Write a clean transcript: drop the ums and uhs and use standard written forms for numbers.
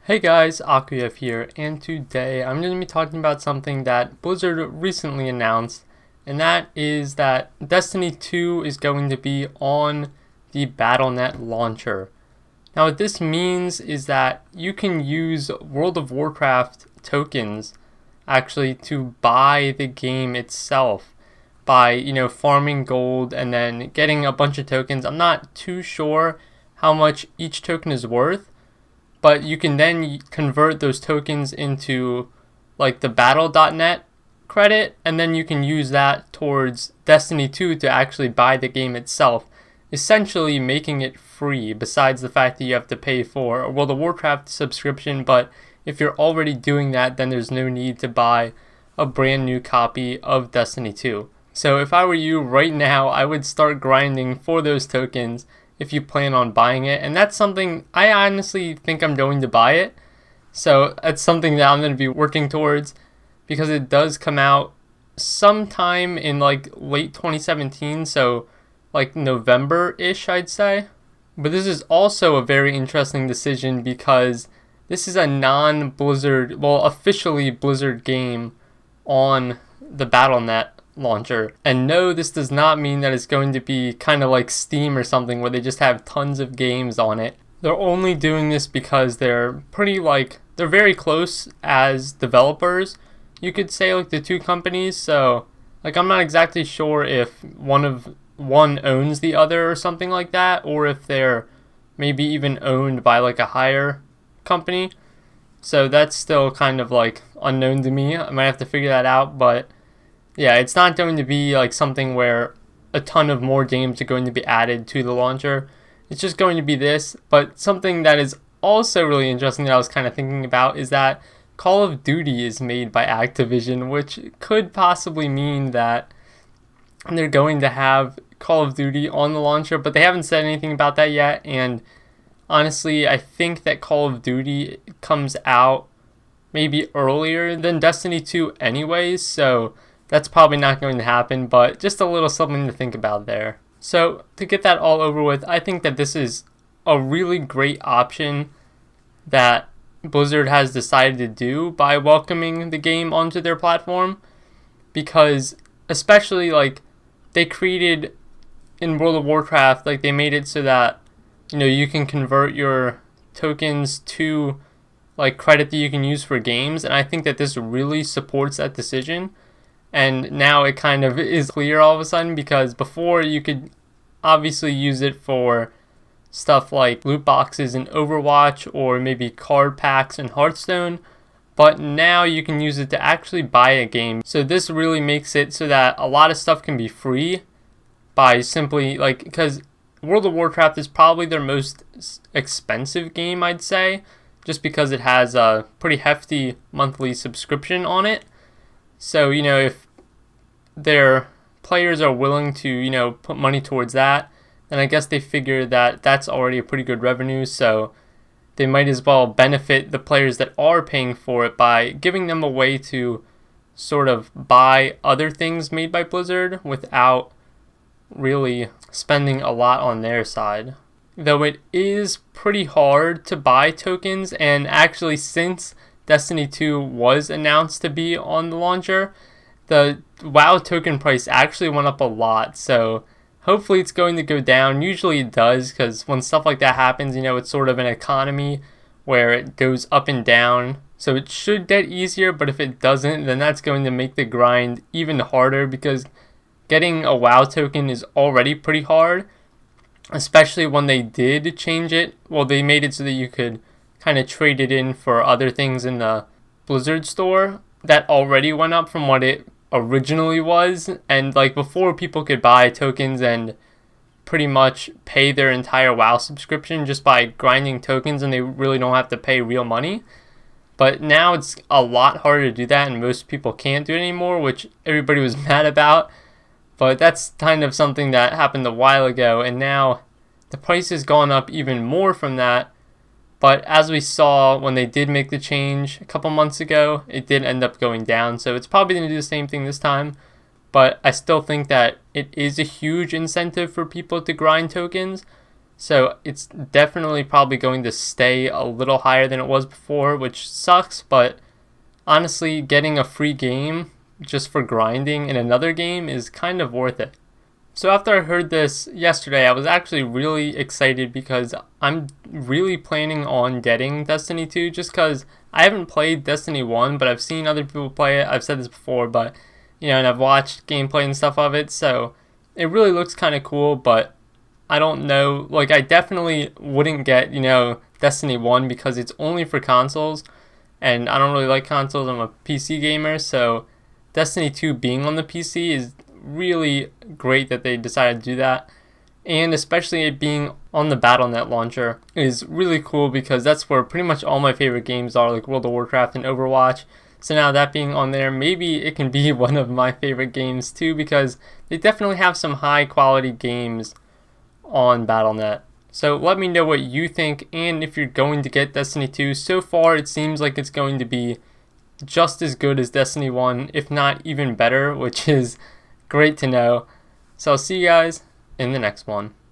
Hey guys, AquaUF here, and today I'm going to be talking about something that Blizzard recently announced, and that is that Destiny 2 is going to be on the battlenet launcher. Now what this means is that you can use World of Warcraft tokens actually to buy the game itself by, farming gold and then getting a bunch of tokens. I'm not too sure how much each token is worth, but you can then convert those tokens into like the battle.net credit, and then you can use that towards Destiny 2 to actually buy the game itself, essentially making it free, besides the fact that you have to pay for a World of Warcraft subscription. But if you're already doing that, then there's no need to buy a brand new copy of Destiny 2. So if I were you right now, I would start grinding for those tokens if you plan on buying it, and that's something I honestly think I'm going to buy it. So that's something that I'm going to be working towards, because it does come out sometime in like late 2017, so like November-ish, I'd say. But this is also a very interesting decision because this is a non-Blizzard, well, officially Blizzard game on the Battle.net launcher. And no, this does not mean that it's going to be kind of like Steam or something where they just have tons of games on it. They're only doing this because they're they're very close as developers, you could say, like the two companies. So I'm not exactly sure if one owns the other or something like that, or if they're maybe even owned by like a higher company. So that's still kind of like unknown to me. I might have to figure that out, but yeah, it's not going to be like something where a ton of more games are going to be added to the launcher. It's just going to be this. But something that is also really interesting that I was kind of thinking about is that Call of Duty is made by Activision, which could possibly mean that they're going to have Call of Duty on the launcher, but they haven't said anything about that yet. And honestly, I think that Call of Duty comes out maybe earlier than Destiny 2 anyways, so that's probably not going to happen, but just a little something to think about there. So to get that all over with, I think that this is a really great option that Blizzard has decided to do by welcoming the game onto their platform, because especially they created in World of Warcraft, they made it so that you can convert your tokens to credit that you can use for games, and I think that this really supports that decision. And now it kind of is clear all of a sudden, because before you could obviously use it for stuff like loot boxes in Overwatch or maybe card packs in Hearthstone, but now you can use it to actually buy a game. So this really makes it so that a lot of stuff can be free by simply because World of Warcraft is probably their most expensive game, I'd say, just because it has a pretty hefty monthly subscription on it. So, if their players are willing to, put money towards that, then I guess they figure that that's already a pretty good revenue. So they might as well benefit the players that are paying for it by giving them a way to sort of buy other things made by Blizzard without really spending a lot on their side. Though it is pretty hard to buy tokens, and actually since Destiny 2 was announced to be on the launcher, the WoW token price actually went up a lot, so hopefully it's going to go down. Usually it does, because when stuff like that happens, it's sort of an economy where it goes up and down, so it should get easier. But if it doesn't, then that's going to make the grind even harder, because getting a WoW token is already pretty hard, especially when they did change it. Well, they made it so that you could kind of trade it in for other things in the Blizzard store. That already went up from what it originally was, and before, people could buy tokens and pretty much pay their entire WoW subscription just by grinding tokens, and they really don't have to pay real money. But now it's a lot harder to do that, and most people can't do it anymore, which everybody was mad about. But that's kind of something that happened a while ago, and now the price has gone up even more from that. But as we saw when they did make the change a couple months ago, it did end up going down. So it's probably going to do the same thing this time. But I still think that it is a huge incentive for people to grind tokens. So it's definitely probably going to stay a little higher than it was before, which sucks, but honestly, getting a free game just for grinding in another game is kind of worth it. So after I heard this yesterday, I was actually really excited because I'm really planning on getting Destiny 2 just because I haven't played Destiny 1, but I've seen other people play it. I've said this before, but and I've watched gameplay and stuff of it, so it really looks kind of cool, but I don't know, like I definitely wouldn't get, Destiny 1 because it's only for consoles, and I don't really like consoles. I'm a PC gamer, so Destiny 2 being on the PC is really great that they decided to do that, and especially it being on the Battlenet launcher is really cool because that's where pretty much all my favorite games are, like World of Warcraft and Overwatch. So now that being on there, maybe it can be one of my favorite games too, because they definitely have some high quality games on Battlenet. So let me know what you think, and if you're going to get Destiny 2. So far it seems like it's going to be just as good as Destiny 1, if not even better, which is great to know. So I'll see you guys in the next one.